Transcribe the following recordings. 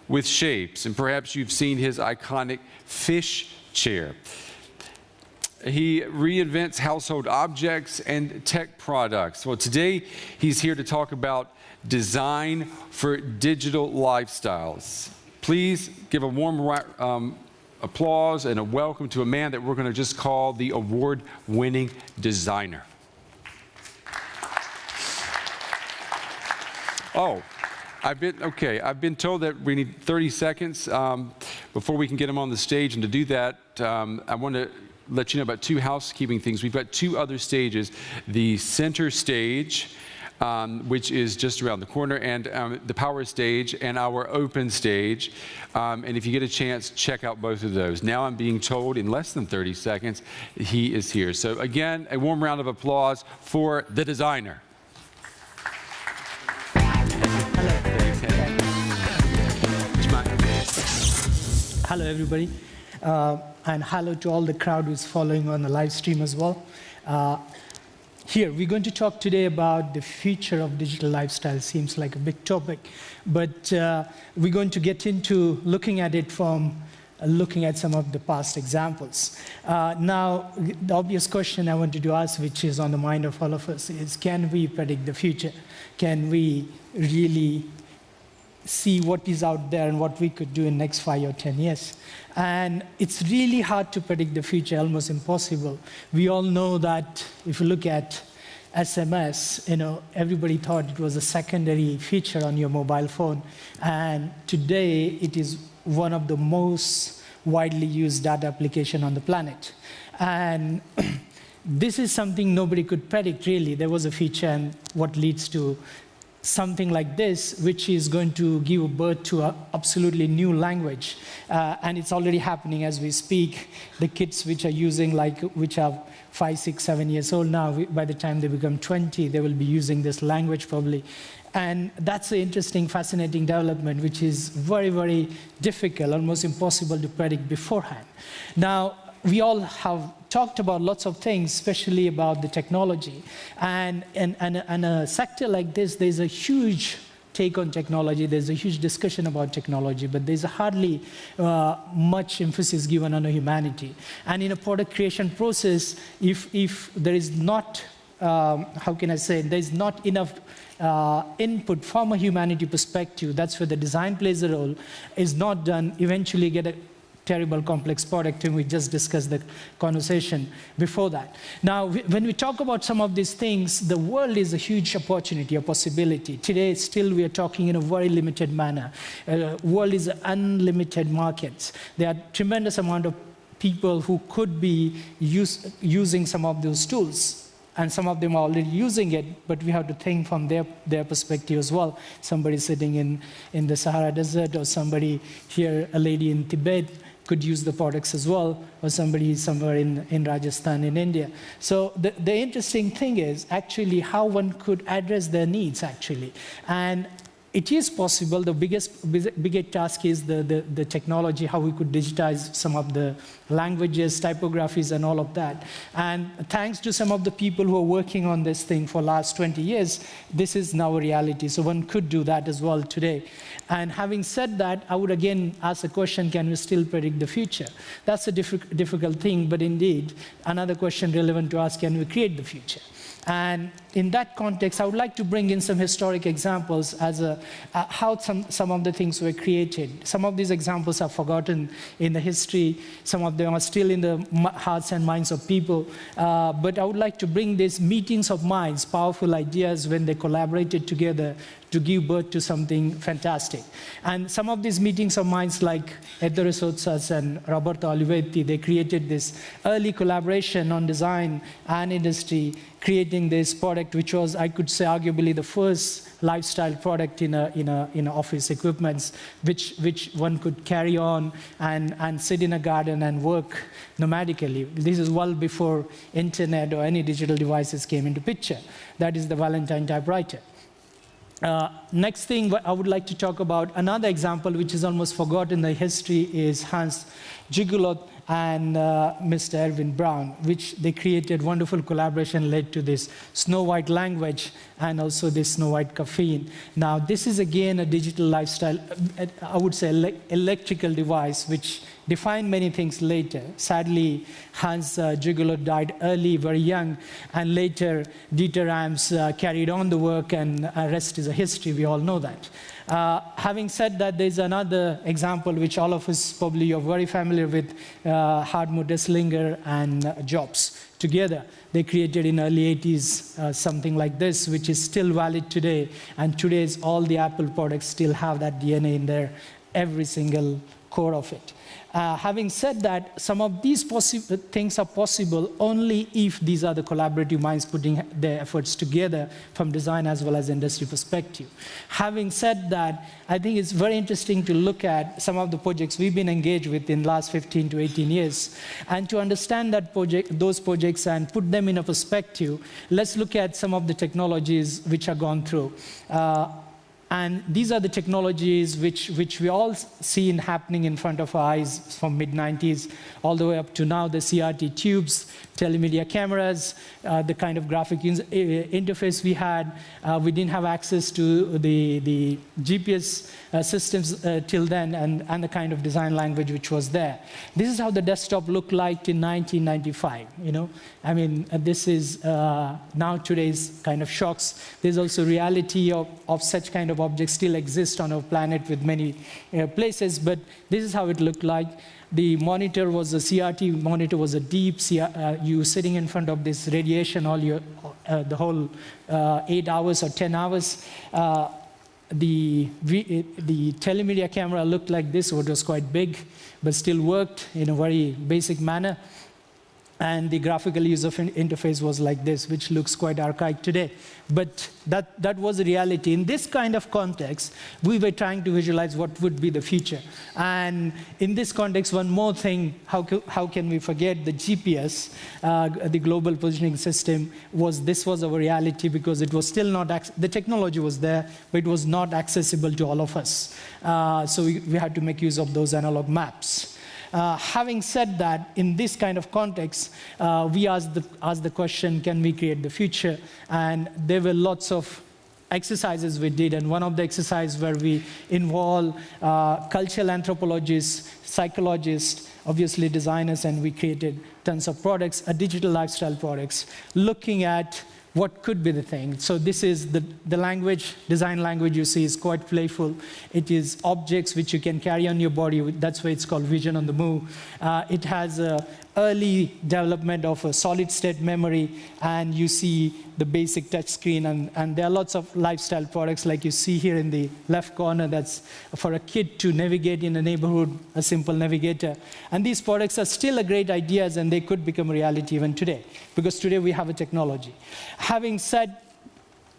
with shapes, and perhaps you've seen his iconic fish chair. He reinvents household objects and tech products. Well, today he's here to talk about design for digital lifestyles. Please give a warm applause and a welcome to a man that we're going to just call the award-winning designer. Oh, I've been told that we need 30 seconds before we can get him on the stage, and to do that, I want to let you know about two housekeeping things. We've got two other stages: the center stage, which is just around the corner, and the power stage and our open stage. And if you get a chance, check out both of those. Now I'm being told in less than 30 seconds he is here. So again, a warm round of applause for the designer. Hello, everybody, and hello to all the crowd who's following on the live stream as well. Here, we're going to talk today about the future of digital lifestyle. Seems like a big topic, but we're going to get into looking at it from looking at some of the past examples. Now, the obvious question I wanted to ask, which is on the mind of all of us, is can we predict the future? Can we really see what is out there and what we could do in next 5 or 10 years. And it's really hard to predict the future, almost impossible. We all know that if you look at SMS, everybody thought it was a secondary feature on your mobile phone. And today, it is one of the most widely used data application on the planet. And this is something nobody could predict, really. There was a feature, and what leads to something like this, which is going to give birth to an absolutely new language. And it's already happening as we speak. The kids which are using, which are 5, 6, 7 years old now, by the time they become 20, they will be using this language probably. And that's an interesting, fascinating development, which is very, very difficult, almost impossible to predict beforehand. Now, we all have talked about lots of things, especially about the technology. And a sector like this, there's a huge take on technology. There's a huge discussion about technology, but there's hardly much emphasis given on humanity. And in a product creation process, if there is not, there's not enough input from a humanity perspective, that's where the design plays a role, is not done, eventually get a terrible complex product, and we just discussed the conversation before that. Now, when we talk about some of these things, the world is a huge opportunity, a possibility. Today, still, we are talking in a very limited manner. World is unlimited markets. There are tremendous amount of people who could be using some of those tools. And some of them are already using it, but we have to think from their perspective as well. Somebody sitting in the Sahara Desert, or somebody here, a lady in Tibet, could use the products as well, or somebody somewhere in Rajasthan, in India. So the interesting thing is actually how one could address their needs, actually. And it is possible. The biggest task is the technology, how we could digitize some of the languages, typographies, and all of that. And thanks to some of the people who are working on this thing for last 20 years, this is now a reality. So one could do that as well today. And having said that, I would again ask the question, can we still predict the future? That's a difficult thing, but indeed, another question relevant to ask, can we create the future? And in that context, I would like to bring in some historic examples as how some of the things were created. Some of these examples are forgotten in the history. Some of them are still in the hearts and minds of people. But I would like to bring these meetings of minds, powerful ideas when they collaborated together to give birth to something fantastic. And some of these meetings of minds, like Ettore Sottsass and Roberto Olivetti, they created this early collaboration on design and industry, creating this product, which was, I could say, arguably the first lifestyle product in office equipments, which one could carry on and sit in a garden and work nomadically. This is well before internet or any digital devices came into picture. That is the Valentine typewriter. Next thing I would like to talk about, another example which is almost forgotten in the history, is Hans Gigolot and Mr. Erwin Brown, which they created wonderful collaboration led to this Snow White language and also this Snow White caffeine. Now, this is again a digital lifestyle, I would say electrical device, which defined many things later. Sadly, Hans Gigolo died early, very young, and later Dieter Rams carried on the work, and rest is a history, we all know that. Having said that, there's another example which all of us probably are very familiar with, Hartmut Esslinger and Jobs. Together, they created in early 80s something like this, which is still valid today, and today's all the Apple products still have that DNA in there, every single core of it. Having said that, some of these things are possible only if these are the collaborative minds putting their efforts together from design as well as industry perspective. Having said that, I think it's very interesting to look at some of the projects we've been engaged with in the last 15 to 18 years. And to understand those projects and put them in a perspective, let's look at some of the technologies which are gone through. And these are the technologies which we all seen happening in front of our eyes from mid-90s all the way up to now, the CRT tubes, telemedia cameras, the kind of graphic interface we had. We didn't have access to the GPS systems till then, and the kind of design language which was there. This is how the desktop looked like in 1995, you know. I mean, this is now today's kind of shocks. There's also reality of such kind of objects still exist on our planet with many places, but this is how it looked like. The monitor was a CRT monitor, was a deep you sitting in front of this radiation the whole 8 hours or 10 hours. The telemedia camera looked like this, so it was quite big, but still worked in a very basic manner. And the graphical user interface was like this, which looks quite archaic today. But that was a reality. In this kind of context, we were trying to visualize what would be the future. And in this context, one more thing, how can we forget the GPS, the global positioning system, this was our reality because it was still not, the technology was there, but it was not accessible to all of us. So we had to make use of those analog maps. Having said that, in this kind of context, we asked the question, can we create the future? And there were lots of exercises we did, and one of the exercises where we involve cultural anthropologists, psychologists, obviously designers, and we created tons of products, digital lifestyle products, looking at what could be the thing. So this is the language, design language you see is quite playful. It is objects which you can carry on your body. That's why it's called Vision on the Move. It has early development of a solid state memory, and you see the basic touch screen, and there are lots of lifestyle products like you see here in the left corner. That's for a kid to navigate in a neighborhood, a simple navigator. And these products are still a great ideas, and they could become reality even today, because today we have a technology. Having said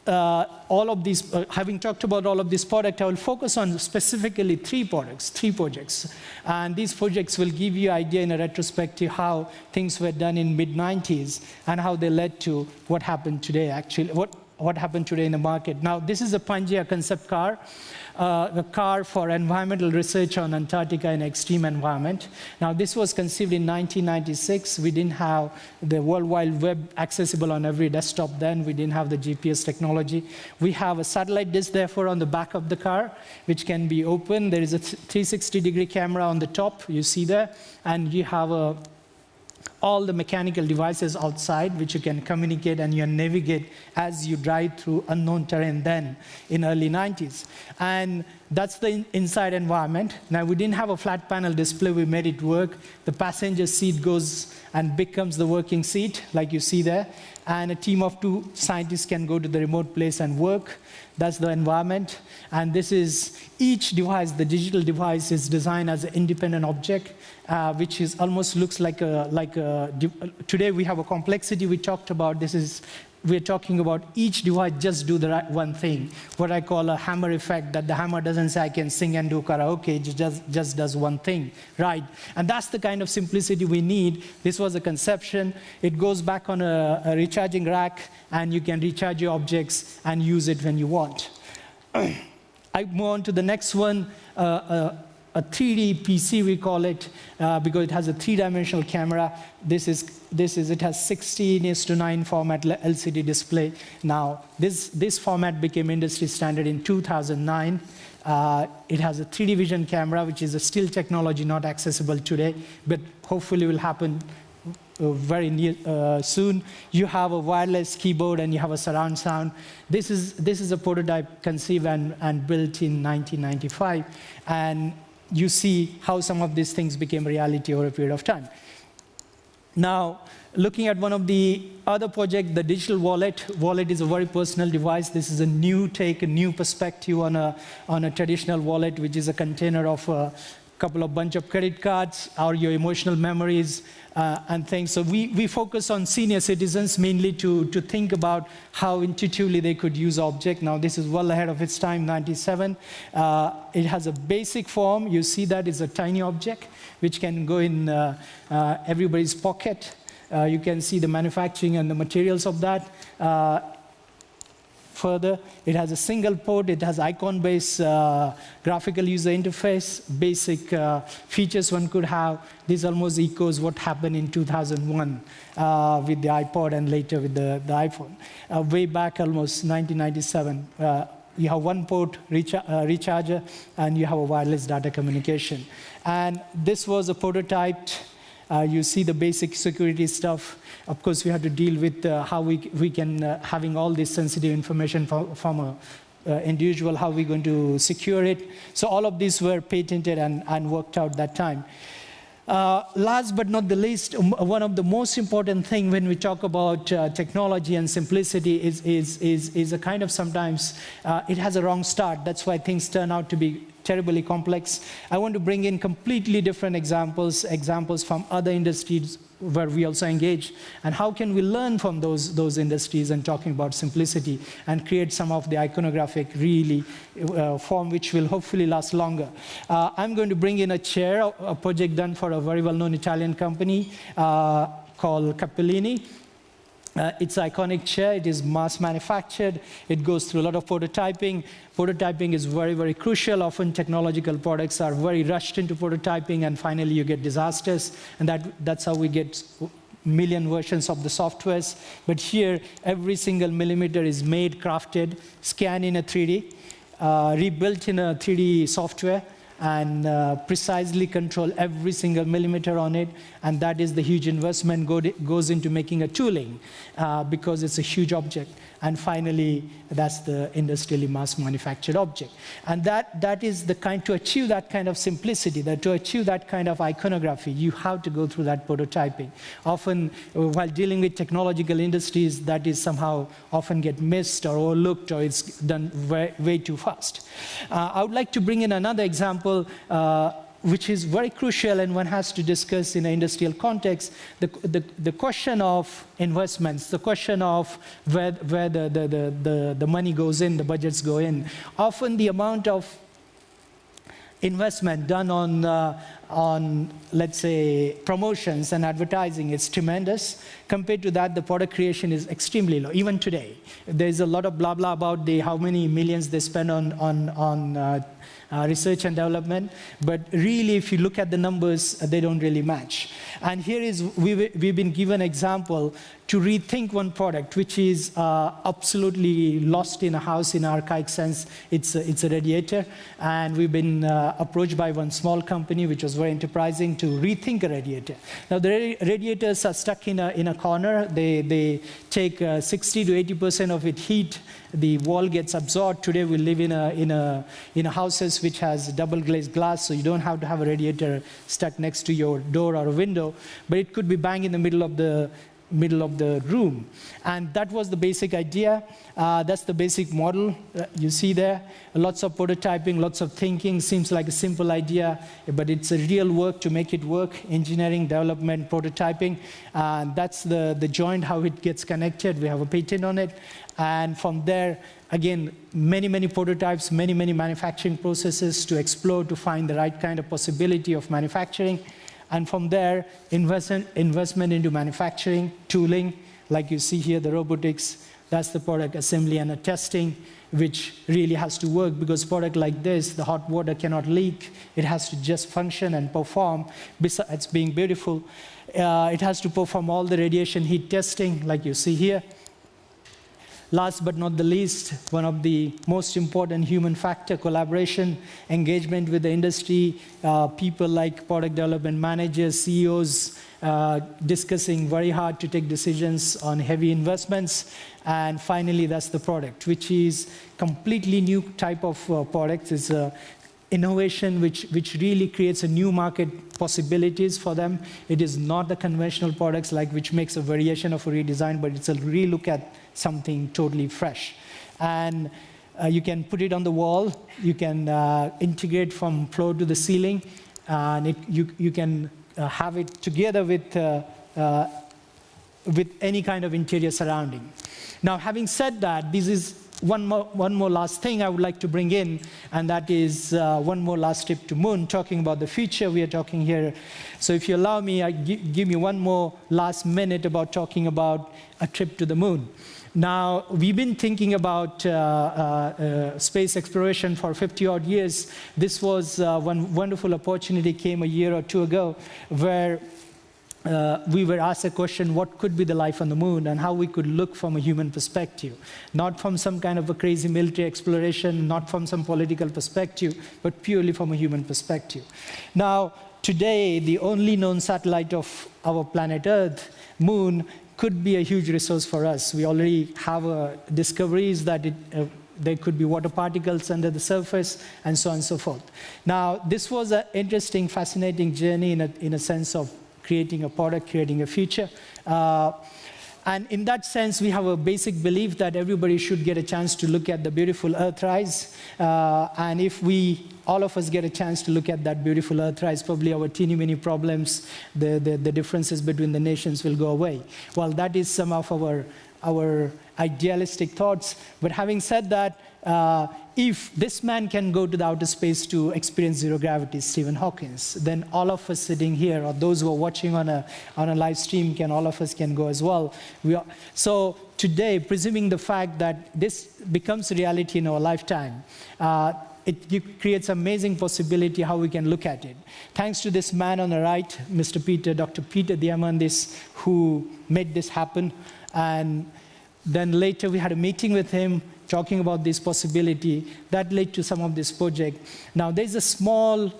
all of these, having talked about all of this product, I will focus on specifically three projects. And these projects will give you an idea in a retrospective how things were done in mid-90s and how they led to what happened today, actually, what happened today in the market. Now, this is a Pangea concept car, a car for environmental research on Antarctica in extreme environment. Now, this was conceived in 1996. We didn't have the World Wide Web accessible on every desktop then. We didn't have the GPS technology. We have a satellite dish, therefore, on the back of the car, which can be opened. There is a 360-degree camera on the top, you see there, and you have all the mechanical devices outside which you can communicate and you navigate as you drive through unknown terrain then in early 90s. And that's the inside environment. Now, we didn't have a flat panel display. We made it work. The passenger seat goes and becomes the working seat, like you see there. And a team of 2 scientists can go to the remote place and work. That's the environment. And this is each device, the digital device, is designed as an independent object, which is almost looks like today we have a complexity we talked about. We're talking about each device just do the right one thing, what I call a hammer effect, that the hammer doesn't say I can sing and do karaoke, it just does one thing, right? And that's the kind of simplicity we need. This was a conception. It goes back on a recharging rack, and you can recharge your objects and use it when you want. I move on to the next one, a 3D PC, we call it, because it has a three-dimensional camera. It has 16:9 format LCD display. Now, this format became industry standard in 2009. It has a 3D vision camera, which is a still technology not accessible today, but hopefully will happen very soon. You have a wireless keyboard and you have a surround sound. This is a prototype conceived and built in 1995, and you see how some of these things became reality over a period of time. Now, looking at one of the other projects, the digital wallet. Wallet is a very personal device. This is a new take, a new perspective on a traditional wallet, which is a container of a bunch of credit cards or your emotional memories and things. So we focus on senior citizens mainly to think about how intuitively they could use object. Now, this is well ahead of its time, 97. It has a basic form. You see that it's a tiny object, which can go in everybody's pocket. You can see the manufacturing and the materials of that. Further, it has a single port. It has icon-based graphical user interface. Basic features one could have. This almost echoes what happened in 2001 with the iPod and later with the iPhone. Way back, almost 1997. You have one port recharger, and you have a wireless data communication. And this was a prototype. You see the basic security stuff. Of course, we have to deal with how we can, having all this sensitive information from an individual, how we're going to secure it. So all of these were patented and worked out that time. Last but not the least, one of the most important thing when we talk about technology and simplicity is a kind of sometimes it has a wrong start. That's why things turn out to be terribly complex. I want to bring in completely different examples from other industries where we also engage, and how can we learn from those industries and talking about simplicity and create some of the iconographic really form which will hopefully last longer. I'm going to bring in a chair, a project done for a very well-known Italian company called Capellini. It's an iconic chair. It is mass manufactured. It goes through a lot of prototyping. Prototyping is very, very crucial. Often technological products are very rushed into prototyping, and finally you get disasters. And that's how we get million versions of the softwares. But here, every single millimeter is made, crafted, scanned in a 3D, rebuilt in a 3D software, and precisely control every single millimeter on it. And that is the huge investment goes into making a tooling because it's a huge object. And finally, that's the industrially mass manufactured object. And that is the kind, to achieve that kind of simplicity, to achieve that kind of iconography, you have to go through that prototyping. Often, while dealing with technological industries, that is somehow often get missed or overlooked, or it's done way too fast. I would like to bring in another example which is very crucial and one has to discuss in an industrial context, the question of investments, the question of where the money goes in, the budgets go in. Often the amount of investment done on, let's say, promotions and advertising is tremendous. Compared to that, the product creation is extremely low, even today. There's a lot of blah blah about how many millions they spend on research and development, but really, if you look at the numbers, they don't really match. And here is, we've been given an example to rethink one product, which is absolutely lost in a house in archaic sense. It's a radiator, and we've been approached by one small company, which was very enterprising, to rethink a radiator. Now, the radiators are stuck in a corner. They take 60 to 80% of its heat. The wall gets absorbed. Today, we live in a houses which has double glazed glass, so you don't have to have a radiator stuck next to your door or a window, but it could be bang in the middle of the room. And that was the basic idea. That's the basic model you see there. Lots of prototyping, lots of thinking. Seems like a simple idea, but it's a real work to make it work. Engineering, development, prototyping. That's the joint, how it gets connected. We have a patent on it. And from there, again, many prototypes, many manufacturing processes to explore, to find the right kind of possibility of manufacturing. And from there, investment into manufacturing, tooling, like you see here, the robotics, that's the product assembly and the testing. which really has to work, because product like this, the hot water cannot leak. It has to just function and perform. Besides being beautiful, it has to perform all the radiation heat testing, like you see here. Last but not the least, one of the most important human factor, collaboration, engagement with the industry, people like product development managers, CEOs, discussing very hard to take decisions on heavy investments. And finally, that's the product, which is completely new type of product. It's innovation which really creates a new market possibilities for them. It is not the conventional products like which makes a variation of a redesign, but it's a relook at something totally fresh. And you can put it on the wall. You can integrate from floor to the ceiling, and you can have it together with any kind of interior surrounding. Now, having said that, this is one more last thing I would like to bring in, and that is one more last trip to moon, talking about the future we are talking here. So if you allow me, give me one more last minute about talking about a trip to the moon. Now, we've been thinking about space exploration for 50-odd years. This was one wonderful opportunity came a year or two ago, where we were asked a question, what could be the life on the moon, and how we could look from a human perspective. Not from some kind of a crazy military exploration, not from some political perspective, but purely from a human perspective. Now, today, the only known satellite of our planet Earth, moon, could be a huge resource for us. We already have discoveries that there could be water particles under the surface, and so on and so forth. Now, this was an interesting, fascinating journey in a sense of creating a product, creating a future. And in that sense, we have a basic belief that everybody should get a chance to look at the beautiful Earthrise. And if all of us get a chance to look at that beautiful Earthrise, probably our teeny-miny problems, the differences between the nations will go away. Well, that is some of our idealistic thoughts. But having said that, if this man can go to the outer space to experience zero gravity, Stephen Hawking, then all of us sitting here, or those who are watching on a live stream, all of us can go as well. So today, presuming the fact that this becomes reality in our lifetime, it creates amazing possibility how we can look at it. Thanks to this man on the right, Dr. Peter Diamandis, who made this happen. And then later we had a meeting with him, talking about this possibility that led to some of this project. Now, there's a small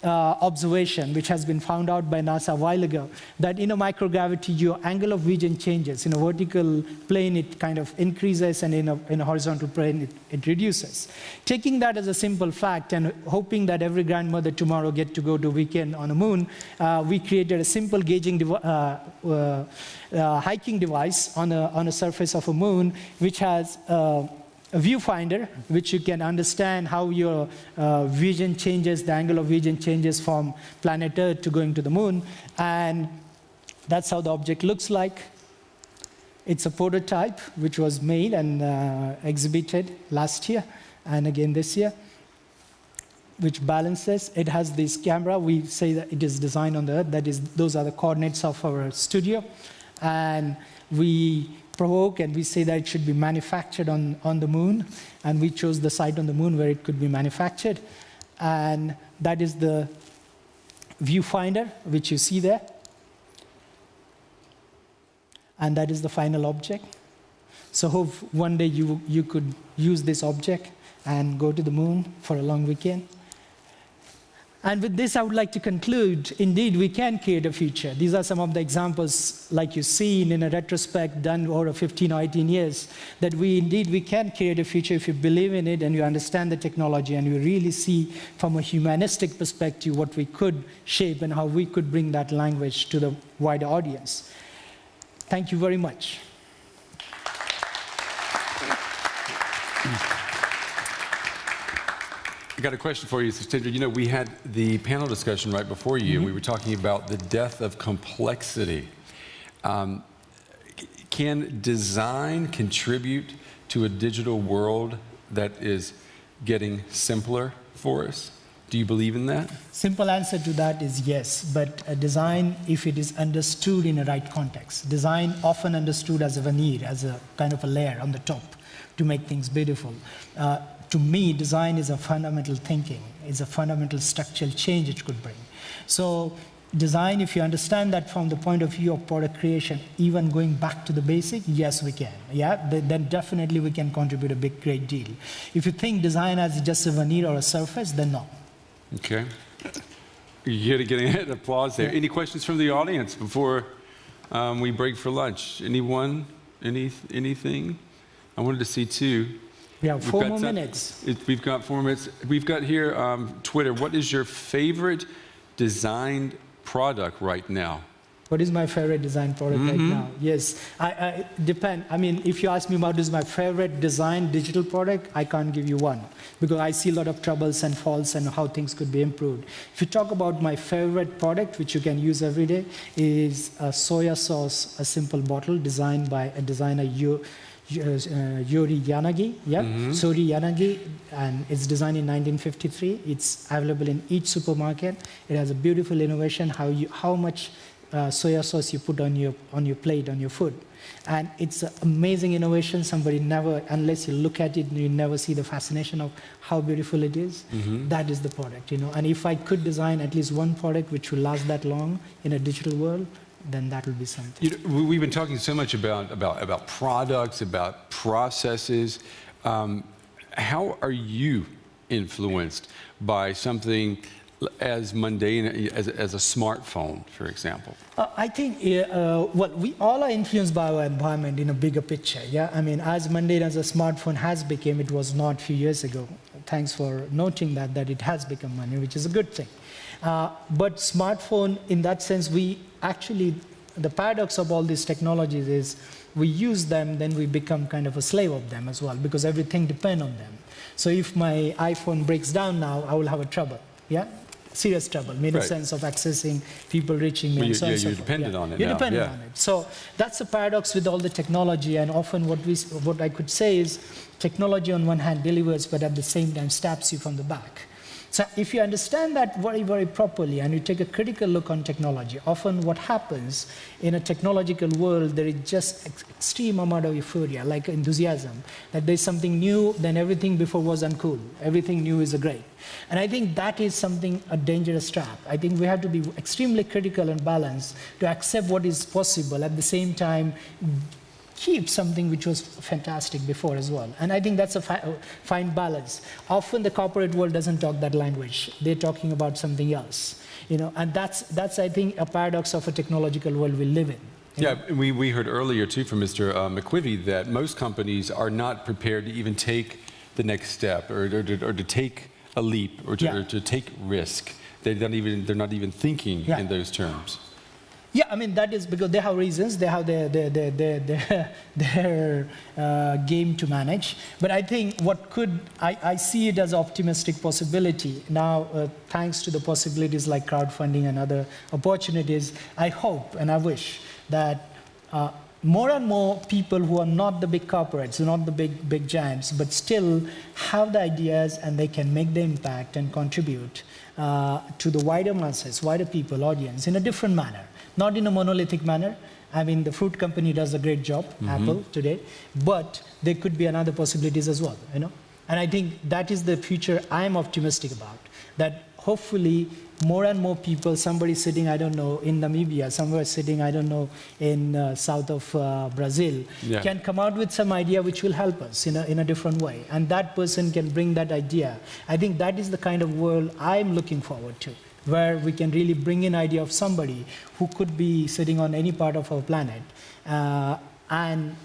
observation which has been found out by NASA a while ago, that in a microgravity, your angle of vision changes. In a vertical plane, it kind of increases, and in a horizontal plane, it reduces. Taking that as a simple fact and hoping that every grandmother tomorrow get to go to weekend on the moon, we created a simple gauging hiking device on a surface of a moon, which has a viewfinder, which you can understand how your vision changes, the angle of vision changes from planet Earth to going to the moon. And that's how the object looks like. It's a prototype which was made and exhibited last year and again this year, which balances. It has this camera. We say that it is designed on the Earth. Those are the coordinates of our studio. And we provoke and we say that it should be manufactured on the moon, and we chose the site on the moon where it could be manufactured. And that is the viewfinder, which you see there. And that is the final object. So hope one day you could use this object and go to the moon for a long weekend. And with this, I would like to conclude, indeed, we can create a future. These are some of the examples, like you've seen in a retrospect done over 15 or 18 years, that we can create a future if you believe in it and you understand the technology and you really see from a humanistic perspective what we could shape and how we could bring that language to the wider audience. Thank you very much. I got a question for you, Satyendra. You know, we had the panel discussion right before you, and we were talking about the death of complexity. Can design contribute to a digital world that is getting simpler for us? Do you believe in that? Simple answer to that is yes, but a design, if it is understood in a right context. Design often understood as a veneer, as a kind of a layer on the top. to make things beautiful. To me, design is a fundamental thinking. It's a fundamental structural change it could bring. So design, if you understand that from the point of view of product creation, even going back to the basic, yes, we can. Yeah, then definitely we can contribute a great deal. If you think design as just a veneer or a surface, then no. Okay. You're getting an applause there. Yeah. Any questions from the audience before we break for lunch? Anyone? Anything? I wanted to see two. We have 4 more minutes. We've got 4 minutes. We've got here Twitter. What is your favorite designed product right now? What is my favorite design product right now? Yes, I depend. I mean, if you ask me what is my favorite design digital product, I can't give you one because I see a lot of troubles and faults and how things could be improved. If you talk about my favorite product, which you can use every day, is a soya sauce, a simple bottle designed by a designer, Yori Yanagi, Sori Yanagi, and it's designed in 1953. It's available in each supermarket. It has a beautiful innovation, how much soya sauce you put on your plate, on your food. And it's an amazing innovation. Somebody never, unless you look at it, you never see the fascination of how beautiful it is. That is the product, you know. And if I could design at least one product which will last that long in a digital world, then that will be something. You know, we've been talking so much about products, about processes. How are you influenced by something as mundane as a smartphone, for example? I think, well, we all are influenced by our environment in a bigger picture, yeah? I mean, as mundane as a smartphone has become, it was not a few years ago. Thanks for noting that it has become money, which is a good thing. But smartphone, in that sense, we actually, the paradox of all these technologies is we use them, then we become kind of a slave of them as well, because everything depends on them. So if my iPhone breaks down now, I will have a trouble, yeah? Serious trouble, in the sense of accessing people, reaching me, and so on and so forth. You're dependent on it You're now. dependent on it. So that's a paradox with all the technology, and often what I could say is technology on one hand delivers, but at the same time stabs you from the back. So if you understand that very, very properly and you take a critical look on technology, often what happens in a technological world, there is just extreme amount of euphoria, like enthusiasm, that there's something new, then everything before was uncool. Everything new is great. And I think that is something, a dangerous trap. I think we have to be extremely critical and balanced to accept what is possible, at the same time keep something which was fantastic before as well. And I think that's a fine balance. Often the corporate world doesn't talk that language. They're talking about something else, you know, and that's I think, a paradox of a technological world we live in. Yeah, we heard earlier too from Mr. McQuivey that most companies are not prepared to even take the next step or to take a leap or to take risk. They're not even thinking in those terms. Yeah, I mean, that is because they have reasons, they have their game to manage. But I think I see it as an optimistic possibility. Now, thanks to the possibilities like crowdfunding and other opportunities, I hope and I wish that more and more people who are not the big corporates, not the big giants, but still have the ideas and they can make the impact and contribute to the wider masses, wider people, audience, in a different manner. Not in a monolithic manner. I mean, the fruit company does a great job, Apple, today, but there could be another possibilities as well, you know? And I think that is the future I'm optimistic about, that hopefully more and more people, somebody sitting, I don't know, in Namibia, somewhere sitting, I don't know, in south of Brazil, can come out with some idea which will help us in a different way. And that person can bring that idea. I think that is the kind of world I'm looking forward to, where we can really bring in idea of somebody who could be sitting on any part of our planet and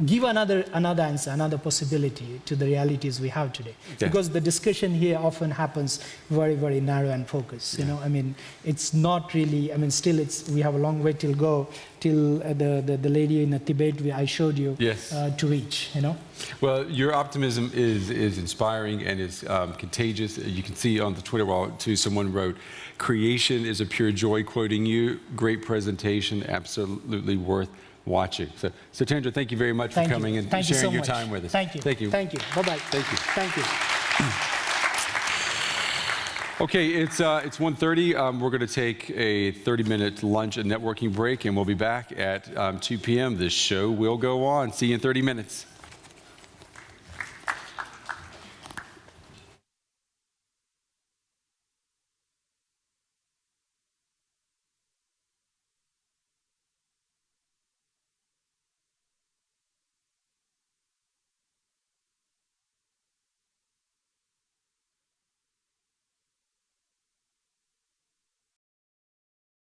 give another answer, another possibility to the realities we have today. Yeah. Because the discussion here often happens very, very narrow and focused. You know, I mean, it's not really, I mean, still we have a long way to go till the lady in Tibet I showed you to reach, you know. Well, your optimism is inspiring and is contagious. You can see on the Twitter wall, too, someone wrote, "Creation is a pure joy," quoting you. Great presentation, absolutely worth watching. So, Satyendra, thank you very much for coming and sharing your time with us. Thank you. Thank you. Thank you. Bye-bye. Thank you. Thank you. Okay, it's 1:30. We're going to take a 30-minute lunch and networking break, and we'll be back at 2 p.m. This show will go on. See you in 30 minutes.